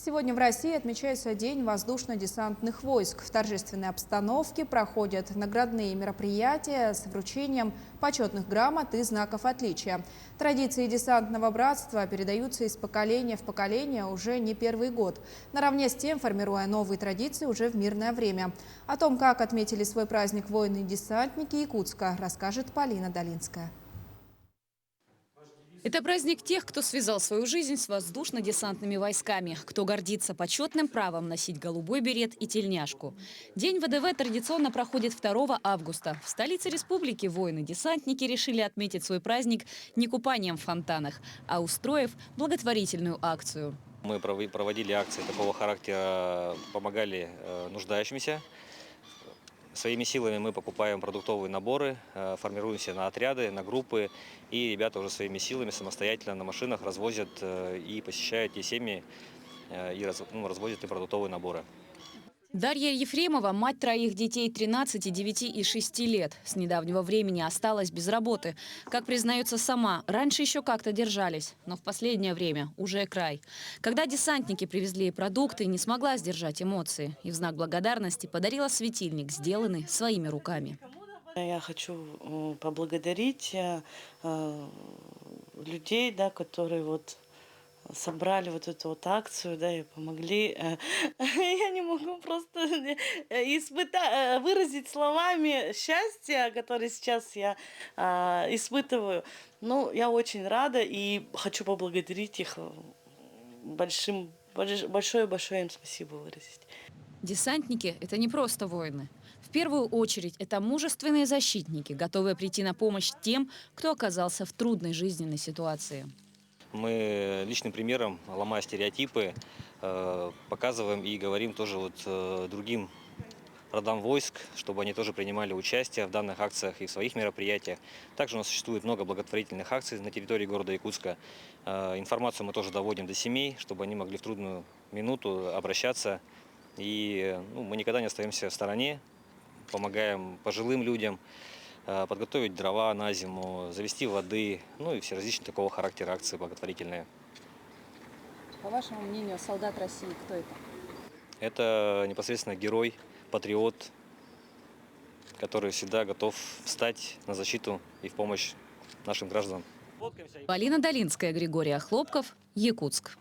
Сегодня в России отмечается День воздушно-десантных войск. В торжественной обстановке проходят наградные мероприятия с вручением почетных грамот и знаков отличия. Традиции десантного братства передаются из поколения в поколение уже не первый год, наравне с тем формируя новые традиции уже в мирное время. О том, как отметили свой праздник воины-десантники Якутска, расскажет Полина Долинская. Это праздник тех, кто связал свою жизнь с воздушно-десантными войсками, кто гордится почетным правом носить голубой берет и тельняшку. День ВДВ традиционно проходит 2 августа. В столице республики воины-десантники решили отметить свой праздник не купанием в фонтанах, а устроив благотворительную акцию. Мы проводили акции такого характера, помогали нуждающимся. Своими силами мы покупаем продуктовые наборы, формируемся на отряды, на группы. И ребята уже своими силами самостоятельно на машинах развозят и посещают те семьи, и развозят и продуктовые наборы. Дарья Ефремова – мать 3 детей 13, 9 и 6 лет. С недавнего времени осталась без работы. Как признается сама, раньше еще как-то держались, но в последнее время уже край. Когда десантники привезли ей продукты, не смогла сдержать эмоции. И в знак благодарности подарила светильник, сделанный своими руками. Я хочу поблагодарить людей, которые собрали эту акцию, и помогли. Я не могу просто выразить словами счастье, которое сейчас я испытываю. Но я очень рада и хочу поблагодарить их большое им спасибо выразить. Десантники – это не просто воины. В первую очередь это мужественные защитники, готовые прийти на помощь тем, кто оказался в трудной жизненной ситуации. Мы личным примером, ломая стереотипы, показываем и говорим тоже другим родам войск, чтобы они тоже принимали участие в данных акциях и в своих мероприятиях. Также у нас существует много благотворительных акций на территории города Якутска. Информацию мы тоже доводим до семей, чтобы они могли в трудную минуту обращаться. И мы никогда не остаемся в стороне, помогаем пожилым людям подготовить дрова на зиму, завести воды, и все различные такого характера акции благотворительные. По вашему мнению, солдат России кто это? Это непосредственно герой, патриот, который всегда готов встать на защиту и в помощь нашим гражданам. Полина Долинская, Григорий Хлопков, Якутск.